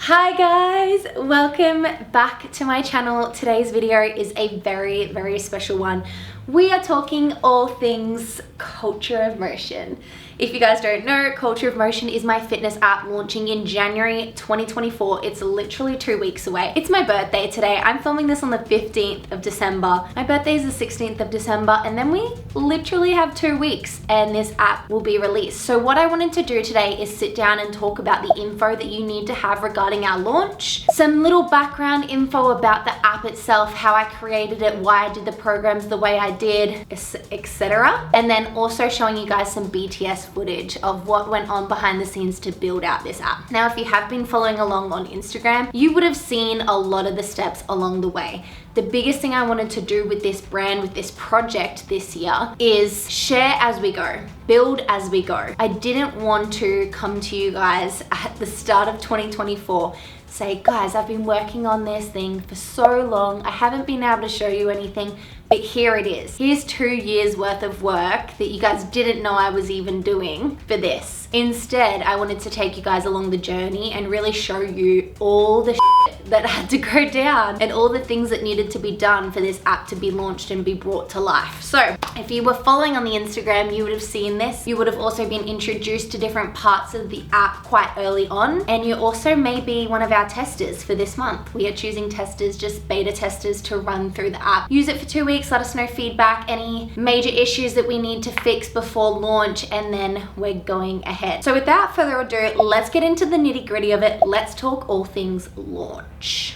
Hi guys, welcome back to my channel. Today's video is a very special one. We are talking all things Culture of Motion. If you guys don't know, Culture of Motion is my fitness app launching in January 2024. It's literally 2 weeks away. It's my birthday today. I'm filming this on the 15th of December. My birthday is the 16th of December, and then we literally have 2 weeks and this app will be released. So what I wanted to do today is sit down and talk about the info that you need to have regarding our launch, some little background info about the app itself, how I created it, why I did the programs the way I did, etc. And then also showing you guys some BTS footage of what went on behind the scenes to build out this app. Now, if you have been following along on Instagram, you would have seen a lot of the steps along the way. The biggest thing I wanted to do with this brand, with this project this year, is share as we go, build as we go. I didn't want to come to you guys at the start of 2024 say, guys, I've been working on this thing for so long, I haven't been able to show you anything, but here it is. Here's 2 years worth of work that you guys didn't know I was even doing for this. Instead, I wanted to take you guys along the journey and really show you all the shit that had to go down and all the things that needed to be done for this app to be launched and be brought to life. So if you were following on the Instagram, you would have seen this. You would have also been introduced to different parts of the app quite early on. And you also may be one of our testers for this month. We are choosing testers, just beta testers, to run through the app. Use it for 2 weeks, let us know feedback, any major issues that we need to fix before launch, and then we're going ahead. So without further ado, let's get into the nitty-gritty of it. Let's talk all things launch.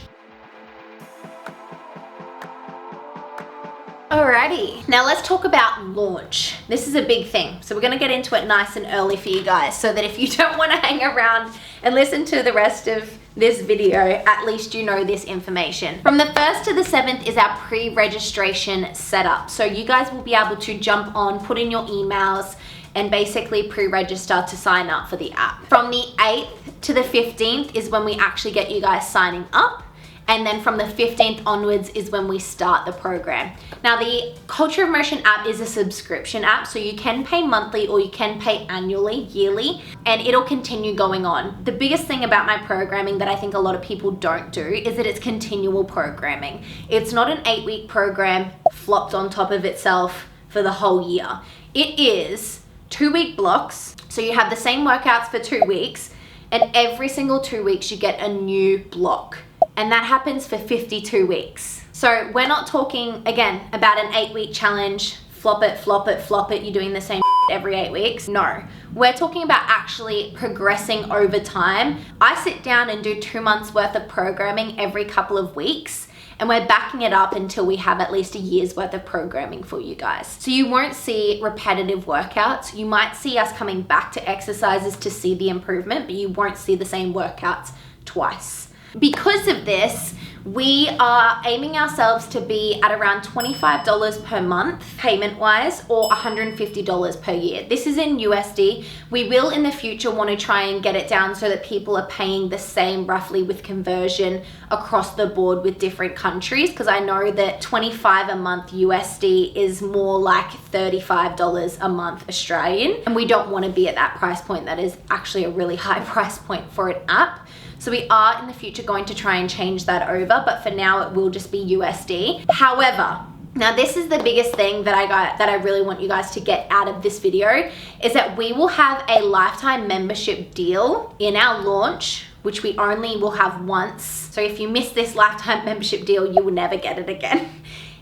Alrighty, now let's talk about launch. This is a big thing, so we're gonna get into it nice and early for you guys, so that if you don't wanna hang around and listen to the rest of this video, at least you know this information. From the 1st to the 7th is our pre-registration setup. So you guys will be able to jump on, put in your emails, and basically pre-register to sign up for the app. From the 8th to the 15th is when we actually get you guys signing up. And then from the 15th onwards is when we start the program. Now, the Culture of Motion app is a subscription app, so you can pay monthly or you can pay annually, yearly, and it'll continue going on. The biggest thing about my programming that I think a lot of people don't do is that it's continual programming. It's not an 8-week program flopped on top of itself for the whole year. It is 2-week blocks, so you have the same workouts for 2 weeks, and every single 2 weeks you get a new block. And that happens for 52 weeks. So we're not talking, again, about an 8-week challenge, flop it, flop it, flop it, you're doing the same every 8 weeks. No, we're talking about actually progressing over time. I sit down and do 2 months worth of programming every couple of weeks, and we're backing it up until we have at least a year's worth of programming for you guys. So you won't see repetitive workouts. You might see us coming back to exercises to see the improvement, but you won't see the same workouts twice. Because of this, we are aiming ourselves to be at around $25 per month payment-wise, or $150 per year. This is in USD. We will in the future want to try and get it down so that people are paying the same roughly with conversion across the board with different countries, because I know that 25 a month USD is more like $35 a month Australian, and we don't want to be at that price point. That is actually a really high price point for an app. So we are in the future going to try and change that over, but for now it will just be USD. However, now this is the biggest thing that I really want you guys to get out of this video, is that we will have a lifetime membership deal in our launch, which we only will have once. So if you miss this lifetime membership deal, you will never get it again.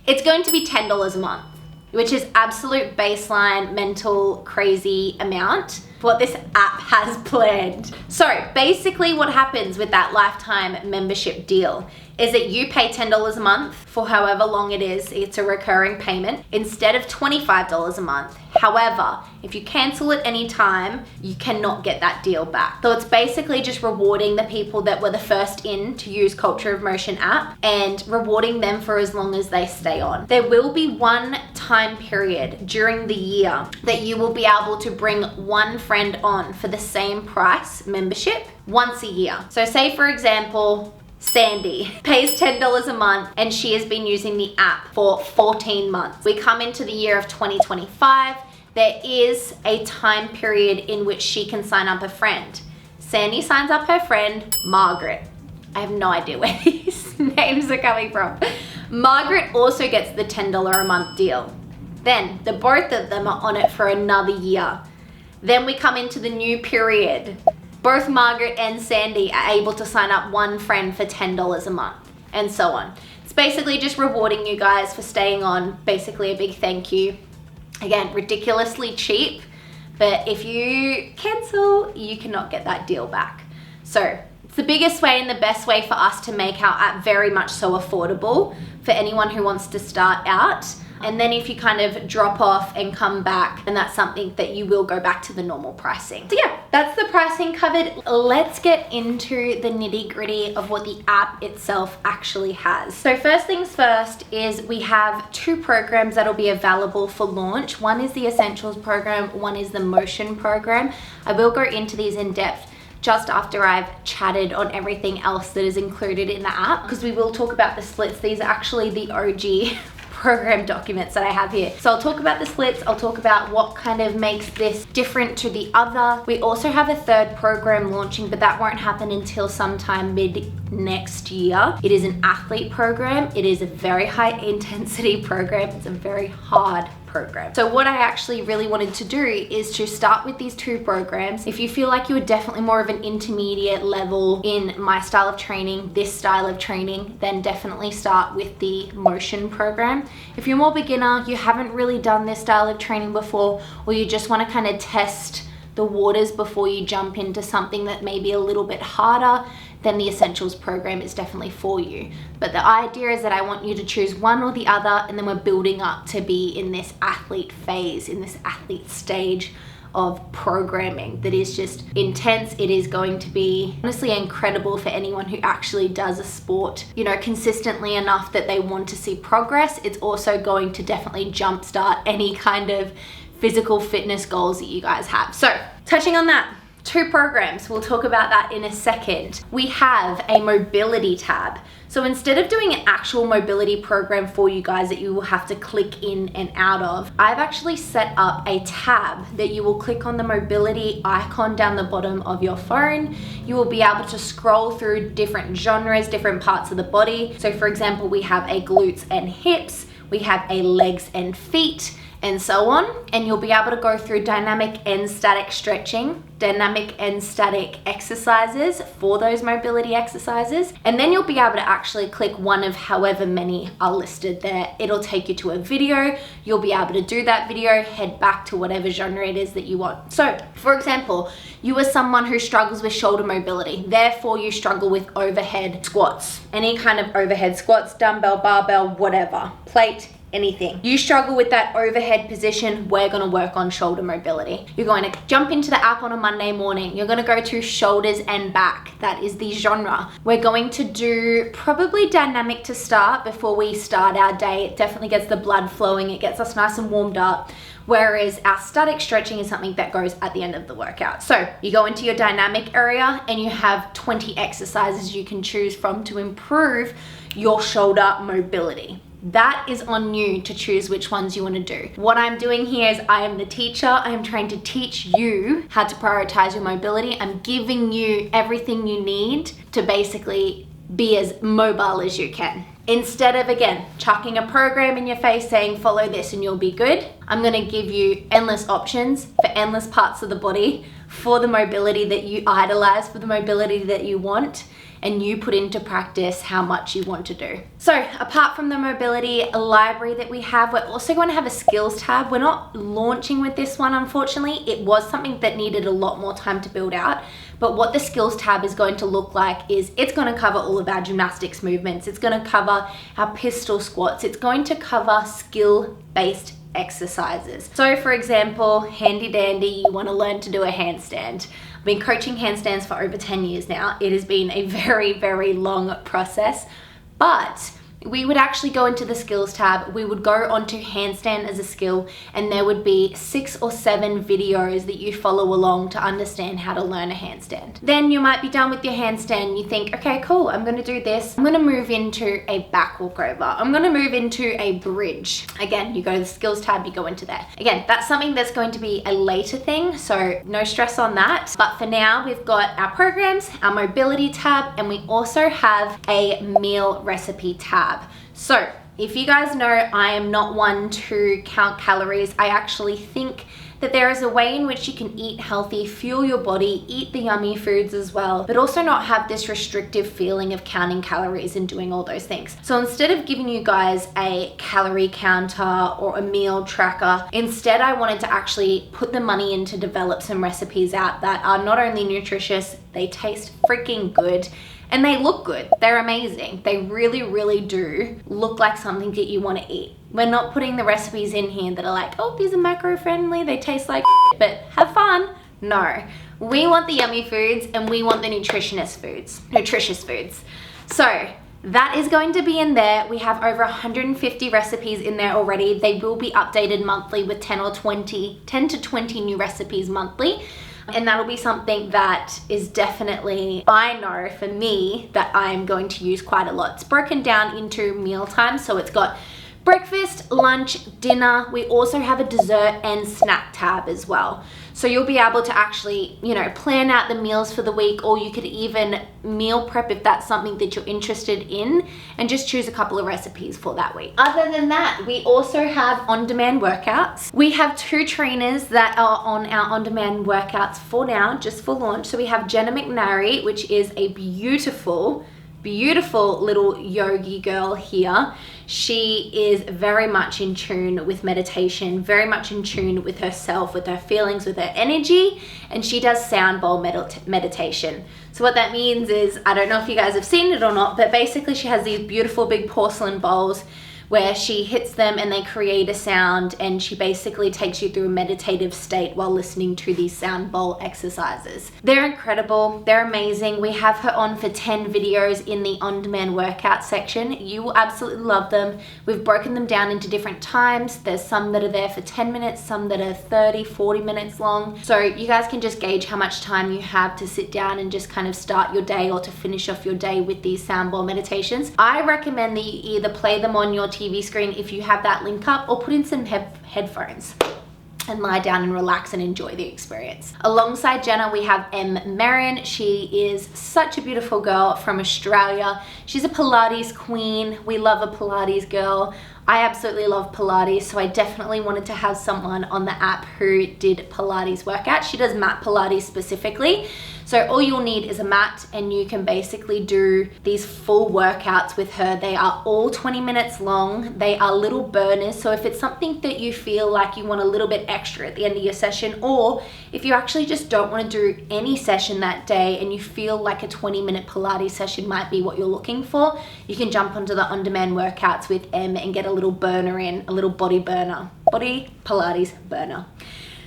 It's going to be $10 a month, which is absolute baseline mental crazy amount for what this app has planned. So basically what happens with that lifetime membership deal is that you pay $10 a month for however long it is. It's a recurring payment instead of $25 a month. However, if you cancel at any time, you cannot get that deal back. So it's basically just rewarding the people that were the first in to use Culture of Motion app and rewarding them for as long as they stay on. There will be one time period during the year that you will be able to bring one friend on for the same price membership once a year. So say for example, Sandy pays $10 a month and she has been using the app for 14 months. We come into the year of 2025. There is a time period in which she can sign up a friend. Sandy signs up her friend, Margaret. I have no idea where these names are coming from. Margaret also gets the $10 a month deal. Then the both of them are on it for another year. Then we come into the new period. Both Margaret and Sandy are able to sign up one friend for $10 a month, and so on. It's basically just rewarding you guys for staying on, basically a big thank you. Again, ridiculously cheap, but if you cancel, you cannot get that deal back. So it's the biggest way and the best way for us to make our app very much so affordable for anyone who wants to start out. And then if you kind of drop off and come back, and that's something that you will go back to the normal pricing. So yeah, that's the pricing covered. Let's get into the nitty gritty of what the app itself actually has. So first things first is we have 2 programs that'll be available for launch. One is the Essentials program, one is the Motion program. I will go into these in depth just after I've chatted on everything else that is included in the app, because we will talk about the splits. These are actually the OG program documents that I have here. So I'll talk about the splits, I'll talk about what kind of makes this different to the other. We also have a 3rd program launching, but that won't happen until sometime mid next year. It is an athlete program. It is a very high intensity program. It's a very hard program. So what I actually really wanted to do is to start with these 2 programs. If you feel like you are definitely more of an intermediate level in my style of training, this style of training, then definitely start with the Motion program. If you're more beginner, you haven't really done this style of training before, or you just want to kind of test the waters before you jump into something that may be a little bit harder, then the Essentials program is definitely for you. But the idea is that I want you to choose one or the other, and then we're building up to be in this athlete phase, in this athlete stage of programming that is just intense. It is going to be honestly incredible for anyone who actually does a sport, you know, consistently enough that they want to see progress. It's also going to definitely jumpstart any kind of physical fitness goals that you guys have. So touching on that, 2 programs, we'll talk about that in a second. We have a mobility tab. So instead of doing an actual mobility program for you guys that you will have to click in and out of, I've actually set up a tab that you will click on the mobility icon down the bottom of your phone. You will be able to scroll through different genres, different parts of the body. So for example, we have a glutes and hips, we have a legs and feet, and so on. And you'll be able to go through dynamic and static stretching, dynamic and static exercises for those mobility exercises. And then you'll be able to actually click one of however many are listed there. It'll take you to a video. You'll be able to do that video, head back to whatever genre it is that you want. So for example, you are someone who struggles with shoulder mobility. Therefore you struggle with overhead squats, any kind of overhead squats, dumbbell, barbell, whatever, plate, anything. You struggle with that overhead position, we're gonna work on shoulder mobility. You're going to jump into the app on a Monday morning. You're gonna go to shoulders and back. That is the genre. We're going to do probably dynamic to start before we start our day. It definitely gets the blood flowing. It gets us nice and warmed up. Whereas our static stretching is something that goes at the end of the workout. So you go into your dynamic area and you have 20 exercises you can choose from to improve your shoulder mobility. That is on you to choose which ones you want to do. What I'm doing here is I am the teacher. I am trying to teach you how to prioritize your mobility. I'm giving you everything you need to basically be as mobile as you can. Instead of, again, chucking a program in your face saying follow this and you'll be good, I'm going to give you endless options for endless parts of the body for the mobility that you idolize, for the mobility that you want, and you put into practice how much you want to do. So apart from the mobility library that we have, we're also going to have a skills tab. We're not launching with this one, unfortunately. It was something that needed a lot more time to build out. But what the skills tab is going to look like is it's going to cover all of our gymnastics movements. It's going to cover our pistol squats. It's going to cover skill-based exercises. So for example, handy dandy, you want to learn to do a handstand. I've been coaching handstands for over 10 years now. It has been a very, very long process, but we would actually go into the skills tab, we would go onto handstand as a skill, and there would be 6 or 7 videos that you follow along to understand how to learn a handstand. Then you might be done with your handstand, you think, okay, cool, I'm gonna do this. I'm gonna move into a back walkover. I'm gonna move into a bridge. Again, you go to the skills tab, you go into there. Again, that's something that's going to be a later thing, so no stress on that. But for now, we've got our programs, our mobility tab, and we also have a meal recipe tab. So if you guys know, I am not one to count calories. I actually think that there is a way in which you can eat healthy, fuel your body, eat the yummy foods as well, but also not have this restrictive feeling of counting calories and doing all those things. So instead of giving you guys a calorie counter or a meal tracker, instead I wanted to actually put the money in to develop some recipes out that are not only nutritious, they taste freaking good, and they look good. They're amazing. They really, really do look like something that you want to eat. We're not putting the recipes in here that are like, oh, these are macro friendly, they taste like shit, but have fun. No, we want the yummy foods and we want the nutritious foods. So that is going to be in there. We have over 150 recipes in there already. They will be updated monthly with 10 to 20 new recipes monthly. And that'll be something that is definitely, I know for me, that I'm going to use quite a lot. It's broken down into meal times, so it's got breakfast, lunch, dinner. We also have a dessert and snack tab as well. So you'll be able to actually, you know, plan out the meals for the week, or you could even meal prep if that's something that you're interested in, and just choose a couple of recipes for that week. Other than that, we also have on-demand workouts. We have 2 trainers that are on our on-demand workouts for now, just for launch. So we have Jenna McNary, which is a beautiful little yogi girl here. She is very much in tune with meditation, very much in tune with herself, with her feelings, with her energy, and she does sound bowl meditation. So what that means is, I don't know if you guys have seen it or not, but basically she has these beautiful big porcelain bowls where she hits them and they create a sound, and she basically takes you through a meditative state while listening to these sound bowl exercises. They're incredible, they're amazing. We have her on for 10 videos in the on-demand workout section. You will absolutely love them. We've broken them down into different times. There's some that are there for 10 minutes, some that are 30, 40 minutes long. So you guys can just gauge how much time you have to sit down and just kind of start your day or to finish off your day with these sound bowl meditations. I recommend that you either play them on your TV screen if you have that link up, or put in some headphones and lie down and relax and enjoy the experience. Alongside Jenna, we have Em Merrin. She is such a beautiful girl from Australia. She's a Pilates queen. We love a Pilates girl. I absolutely love Pilates, so I definitely wanted to have someone on the app who did Pilates workouts. She does mat Pilates specifically. So all you'll need is a mat, and you can basically do these full workouts with her. They are all 20 minutes long. They are little burners. So if it's something that you feel like you want a little bit extra at the end of your session, or if you actually just don't want to do any session that day and you feel like a 20-minute Pilates session might be what you're looking for, you can jump onto the on-demand workouts with Em and get a little burner in, a little body Pilates burner.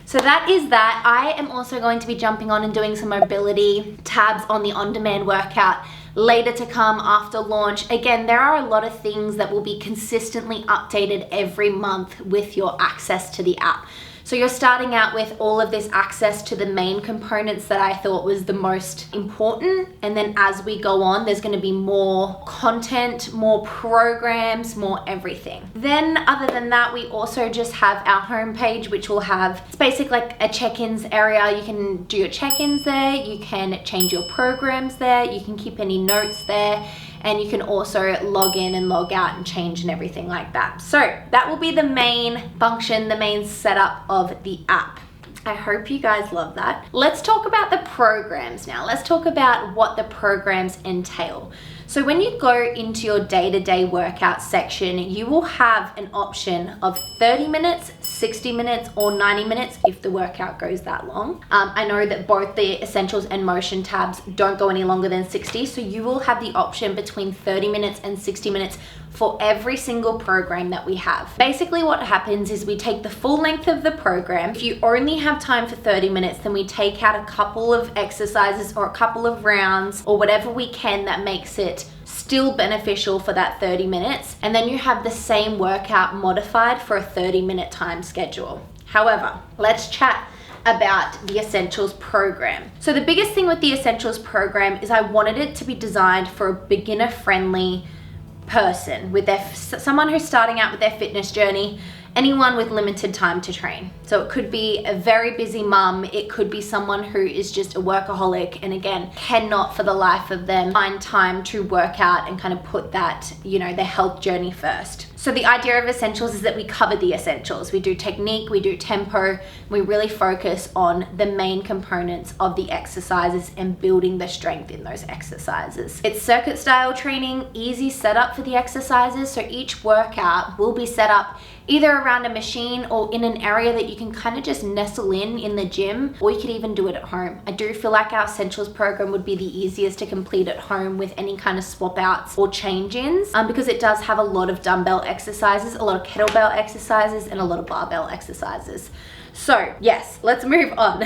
So that is that. I am also going to be jumping on and doing some mobility tabs on the on-demand workout later to come after launch. Again, there are a lot of things that will be consistently updated every month with your access to the app. So you're starting out with all of this access to the main components that I thought was the most important. And then as we go on, there's going to be more content, more programs, more everything. Then other than that, we also just have our homepage, which will have, it's basically like a check-ins area. You can do your check-ins there. You can change your programs there. You can keep any notes there. And you can also log in and log out and change and everything like that. So that will be the main function, the main setup of the app. I hope you guys love that. Let's talk about the programs now. Let's talk about what the programs entail. So when you go into your day-to-day workout section, you will have an option of 30 minutes, 60 minutes, or 90 minutes if the workout goes that long. I know that both the essentials and motion tabs don't go any longer than 60, so you will have the option between 30 minutes and 60 minutes for every single program that we have. Basically what happens is we take the full length of the program. If you only have time for 30 minutes, then we take out a couple of exercises or a couple of rounds or whatever we can that makes it still beneficial for that 30 minutes. And then you have the same workout modified for a 30-minute time schedule. However, let's chat about the Essentials program. So the biggest thing with the Essentials program is I wanted it to be designed for a beginner-friendly person, with someone who's starting out with their fitness journey, anyone with limited time to train. So it could be a very busy mum, it could be someone who is just a workaholic and again cannot for the life of them find time to work out and kind of put that, their health journey first. So the idea of Essentials is that we cover the essentials. We do technique, we do tempo, we really focus on the main components of the exercises and building the strength in those exercises. It's circuit style training, easy setup for the exercises. So each workout will be set up either around a machine or in an area that you can kind of just nestle in the gym, or you could even do it at home. I do feel like our Essentials program would be the easiest to complete at home with any kind of swap outs or change-ins, because it does have a lot of dumbbell exercises, a lot of kettlebell exercises, and a lot of barbell exercises. So yes, let's move on.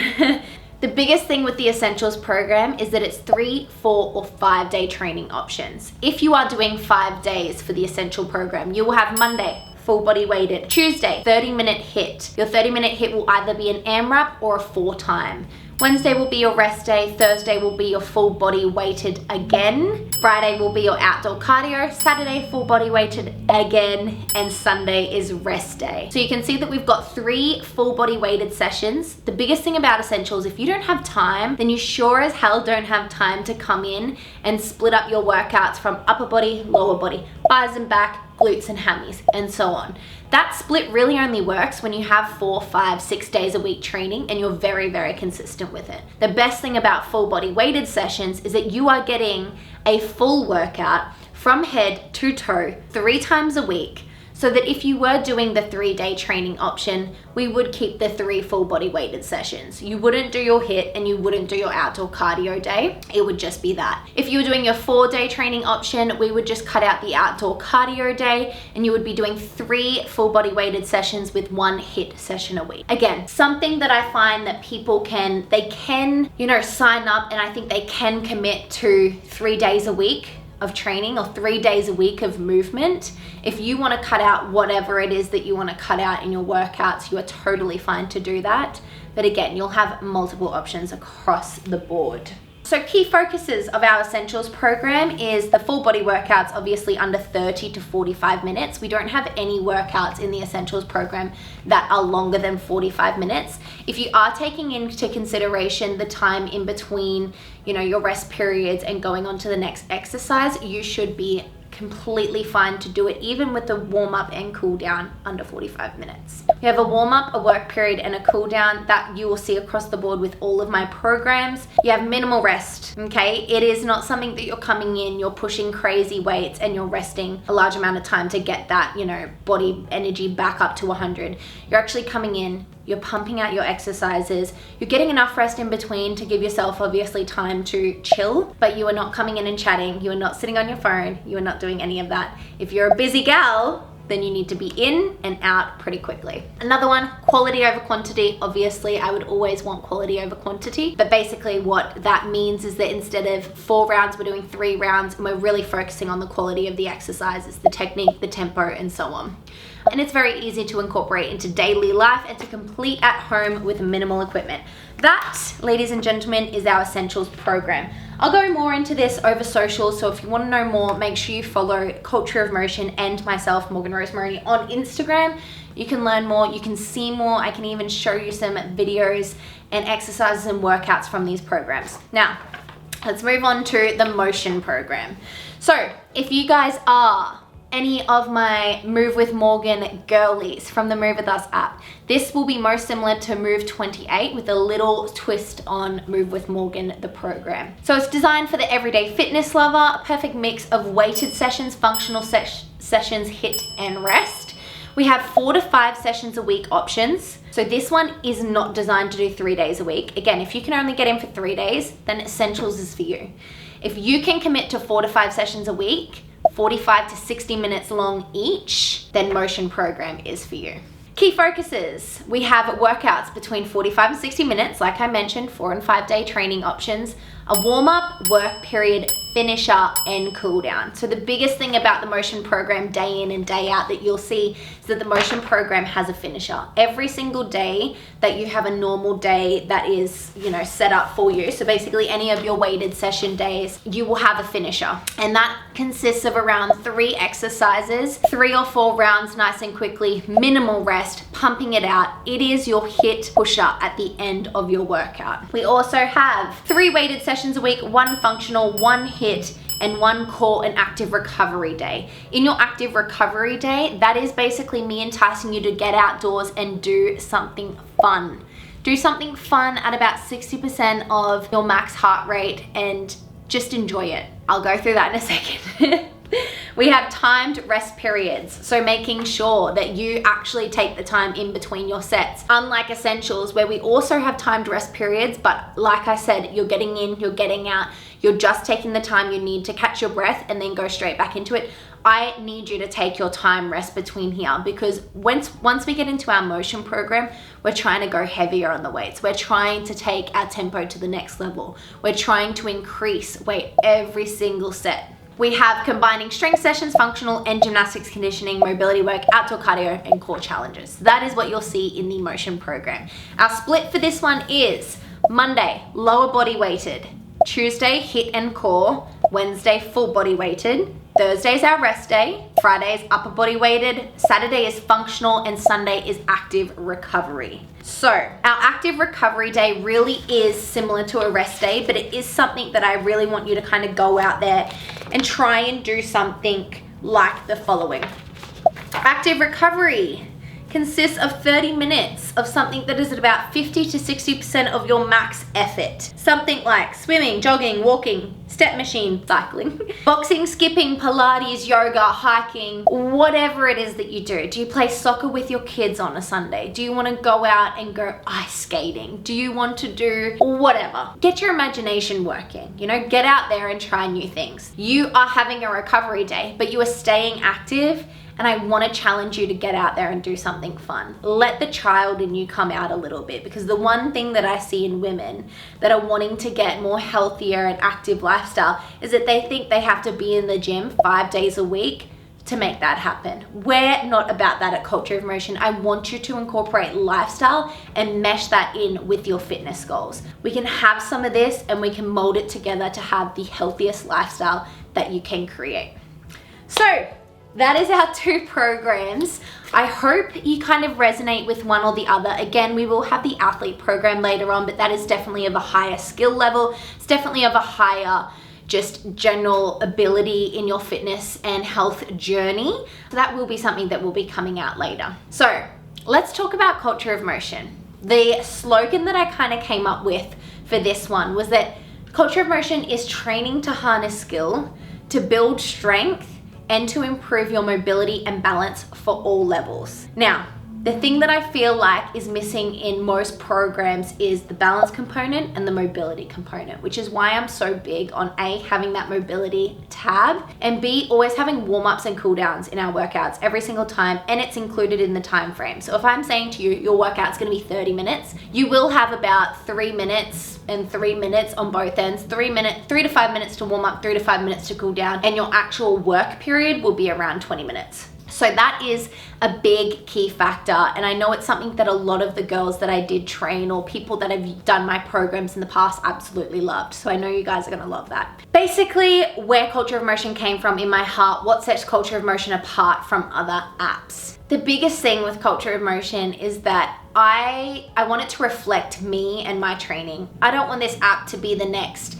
The biggest thing with the Essentials program is that it's 3, 4, or 5 day training options. If you are doing 5 days for the Essential program, you will have Monday, full body weighted. Tuesday, 30-minute HIIT. Your 30-minute HIIT will either be an AMRAP or a 4-time. Wednesday will be your rest day. Thursday will be your full body weighted again. Friday will be your outdoor cardio. Saturday, full body weighted again. And Sunday is rest day. So you can see that we've got 3 full body weighted sessions. The biggest thing about Essentials, if you don't have time, then you sure as hell don't have time to come in and split up your workouts from upper body, lower body, thighs and back, glutes and hammies, and so on. That split really only works when you have 4, 5, 6 days a week training and you're very, very consistent with it. The best thing about full body weighted sessions is that you are getting a full workout from head to toe 3 times a week, so that if you were doing the 3-day training option, we would keep the 3 full body weighted sessions. You wouldn't do your HIIT and you wouldn't do your outdoor cardio day. It would just be that. If you were doing your 4-day training option, we would just cut out the outdoor cardio day and you would be doing 3 full body weighted sessions with 1 HIIT session a week. Again, something that I find that people can sign up, and I think they can commit to 3 days a week of training or 3 days a week of movement. If you want to cut out whatever it is that you want to cut out in your workouts, you are totally fine to do that. But again, you'll have multiple options across the board. So key focuses of our Essentials program is the full body workouts, obviously under 30 to 45 minutes. We don't have any workouts in the Essentials program that are longer than 45 minutes. If you are taking into consideration the time in between, your rest periods and going on to the next exercise, you should be completely fine to do it even with the warm-up and cool down under 45 minutes. You have a warm-up, a work period, and a cool down that you will see across the board with all of my programs. You have minimal rest, okay? It is not something that you're coming in, you're pushing crazy weights and you're resting a large amount of time to get that, body energy back up to 100. You're actually coming in, you're pumping out your exercises, you're getting enough rest in between to give yourself obviously time to chill, but you are not coming in and chatting, you are not sitting on your phone, you are not doing any of that. If you're a busy gal, then you need to be in and out pretty quickly. Another one, quality over quantity. Obviously, I would always want quality over quantity, but basically what that means is that instead of 4 rounds, we're doing 3 rounds, and we're really focusing on the quality of the exercises, the technique, the tempo, and so on. And it's very easy to incorporate into daily life and to complete at home with minimal equipment. That, ladies and gentlemen, is our Essentials program. I'll go more into this over social, so if you want to know more, make sure you follow Culture of Motion and myself, Morgan Rose Moroney, on Instagram. You can learn more, you can see more, I can even show you some videos and exercises and workouts from these programs. Now, let's move on to the Motion program. So, if you guys are any of my Move with Morgan girlies from the Move With Us app, this will be most similar to Move 28 with a little twist on Move with Morgan, the program. So it's designed for the everyday fitness lover, a perfect mix of weighted sessions, functional sessions, HIIT, and rest. We have 4 to 5 sessions a week options. So this one is not designed to do 3 days a week. Again, if you can only get in for 3 days, then Essentials is for you. If you can commit to 4 to 5 sessions a week, 45 to 60 minutes long each, then Motion program is for you. Key focuses. We have workouts between 45 and 60 minutes, like I mentioned, 4 and 5 day training options, a warm-up, work period, finisher, and cool down. So the biggest thing about the motion program day in and day out that you'll see is that the motion program has a finisher. Every single day that you have a normal day that is, set up for you, so basically any of your weighted session days, you will have a finisher. And that consists of around 3 exercises, 3 or 4 rounds nice and quickly, minimal rest, pumping it out. It is your HIIT pusher at the end of your workout. We also have 3 weighted sessions a week, 1 functional, 1 HIIT, and 1 core and active recovery day. In your active recovery day, that is basically me enticing you to get outdoors and do something fun. Do something fun at about 60% of your max heart rate and just enjoy it. I'll go through that in a second. We have timed rest periods, so making sure that you actually take the time in between your sets. Unlike essentials, where we also have timed rest periods, but like I said, you're getting in, you're getting out, you're just taking the time you need to catch your breath and then go straight back into it. I need you to take your time rest between here, because once we get into our motion program, we're trying to go heavier on the weights. We're trying to take our tempo to the next level. We're trying to increase weight every single set. We have combining strength sessions, functional and gymnastics conditioning, mobility work, outdoor cardio, and core challenges. That is what you'll see in the motion program. Our split for this one is Monday, lower body weighted, Tuesday, HIIT and core, Wednesday, full body weighted, Thursday's our rest day, Friday's upper body weighted, Saturday is functional, and Sunday is active recovery. So our active recovery day really is similar to a rest day, but it is something that I really want you to kind of go out there and try and do something like the following. Active recovery consists of 30 minutes of something that is at about 50 to 60% of your max effort. Something like swimming, jogging, walking, step machine, cycling, boxing, skipping, Pilates, yoga, hiking, whatever it is that you do. Do you play soccer with your kids on a Sunday? Do you want to go out and go ice skating? Do you want to do whatever? Get your imagination working, get out there and try new things. You are having a recovery day, but you are staying active. And I want to challenge you to get out there and do something fun. Let the child in you come out a little bit, because the one thing that I see in women that are wanting to get more healthier and active lifestyle is that they think they have to be in the gym 5 days a week to make that happen. We're not about that at Culture of Motion. I want you to incorporate lifestyle and mesh that in with your fitness goals. We can have some of this and we can mold it together to have the healthiest lifestyle that you can create. So, that is our 2 programs. I hope you kind of resonate with one or the other. Again, we will have the athlete program later on, but that is definitely of a higher skill level. It's definitely of a higher just general ability in your fitness and health journey. So that will be something that will be coming out later. So let's talk about Culture of Motion. The slogan that I kind of came up with for this one was that Culture of Motion is training to harness skill, to build strength, and to improve your mobility and balance for all levels. Now, the thing that I feel like is missing in most programs is the balance component and the mobility component, which is why I'm so big on A, having that mobility tab, and B, always having warm-ups and cool-downs in our workouts every single time, and it's included in the time frame. So if I'm saying to you, your workout's gonna be 30 minutes, you will have about 3 minutes and 3 minutes on both ends, 3 to 5 minutes to warm up, 3 to 5 minutes to cool down, and your actual work period will be around 20 minutes. So that is a big key factor, and I know it's something that a lot of the girls that I did train or people that have done my programs in the past absolutely loved. So I know you guys are gonna love that. Basically, where Culture of Motion came from in my heart, what sets Culture of Motion apart from other apps. The biggest thing with Culture of Motion is that I want it to reflect me and my training. I don't want this app to be the next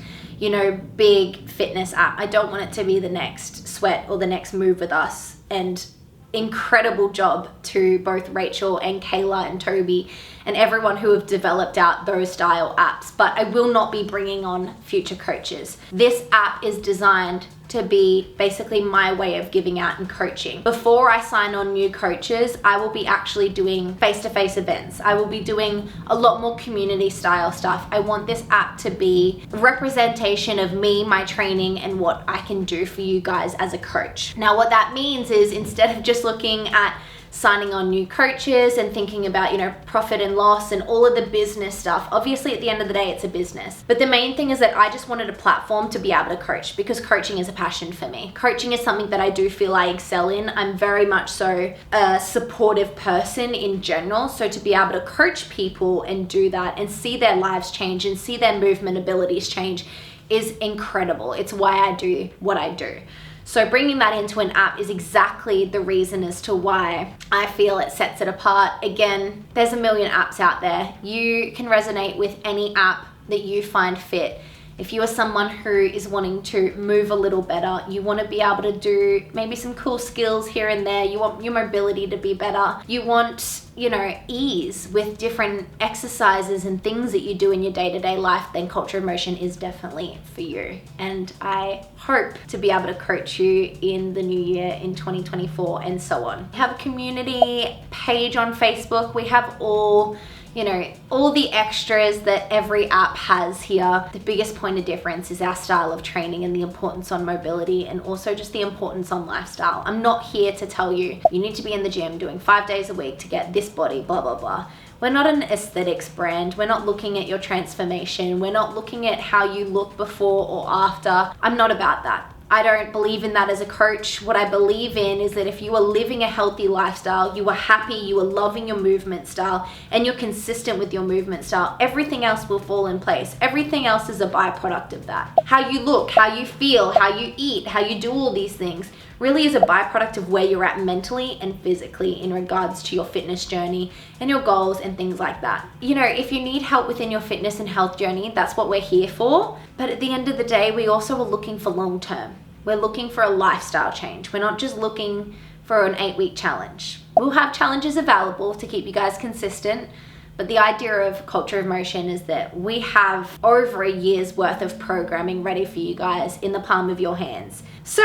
big fitness app. I don't want it to be the next Sweat or the next Move With Us. And incredible job to both Rachel and Kayla and Toby and everyone who have developed out those style apps, but I will not be bringing on future coaches. This app is designed to be basically my way of giving out and coaching. Before I sign on new coaches, I will be actually doing face-to-face events. I will be doing a lot more community style stuff. I want this app to be a representation of me, my training, and what I can do for you guys as a coach. Now, what that means is instead of just looking at signing on new coaches and thinking about, you know, profit and loss and all of the business stuff. Obviously, at the end of the day, it's a business. But the main thing is that I just wanted a platform to be able to coach, because coaching is a passion for me. Coaching is something that I do feel I excel in. I'm very much so a supportive person in general. So to be able to coach people and do that and see their lives change and see their movement abilities change is incredible. It's why I do what I do. So bringing that into an app is exactly the reason as to why I feel it sets it apart. Again, there's a million apps out there. You can resonate with any app that you find fit. If you are someone who is wanting to move a little better, you want to be able to do maybe some cool skills here and there, you want your mobility to be better, you want, you know, ease with different exercises and things that you do in your day-to-day life, then Culture of Motion is definitely for you. And I hope to be able to coach you in the new year, in 2024, and so on. We have a community page on Facebook. We have all, you know, all the extras that every app has here. The biggest point of difference is our style of training and the importance on mobility, and also just the importance on lifestyle. I'm not here to tell you, you need to be in the gym doing 5 days a week to get this body, blah, blah, blah. We're not an aesthetics brand. We're not looking at your transformation. We're not looking at how you look before or after. I'm not about that. I don't believe in that as a coach. What I believe in is that if you are living a healthy lifestyle, you are happy, you are loving your movement style, and you're consistent with your movement style, everything else will fall in place. Everything else is a byproduct of that. How you look, how you feel, how you eat, how you do all these things really is a byproduct of where you're at mentally and physically in regards to your fitness journey and your goals and things like that. You know, if you need help within your fitness and health journey, that's what we're here for. But at the end of the day, we also are looking for long term. We're looking for a lifestyle change. We're not just looking for an 8-week challenge. We'll have challenges available to keep you guys consistent, but the idea of Culture of Motion is that we have over a year's worth of programming ready for you guys in the palm of your hands. So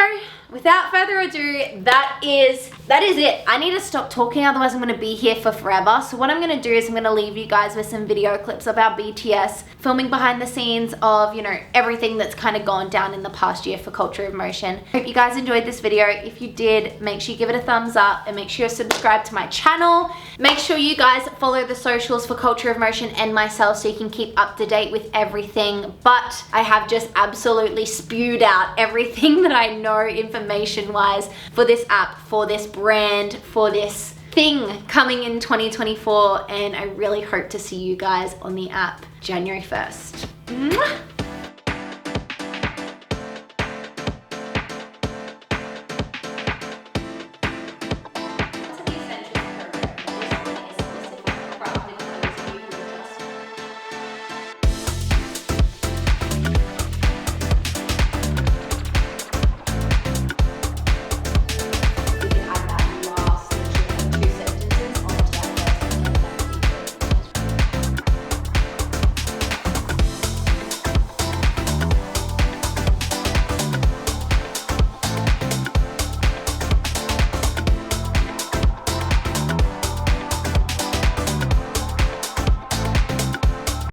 without further ado, that is it. I need to stop talking, otherwise I'm gonna be here for forever. So what I'm gonna do is I'm gonna leave you guys with some video clips of our BTS, filming behind the scenes of, you know, everything that's kind of gone down in the past year for Culture of Motion. Hope you guys enjoyed this video. If you did, make sure you give it a thumbs up and make sure you're subscribed to my channel. Make sure you guys follow the socials for Culture of Motion and myself so you can keep up to date with everything. But I have just absolutely spewed out everything that I know information wise for this app, for this brand, for this thing coming in 2024, and I really hope to see you guys on the app January 1st. Mwah!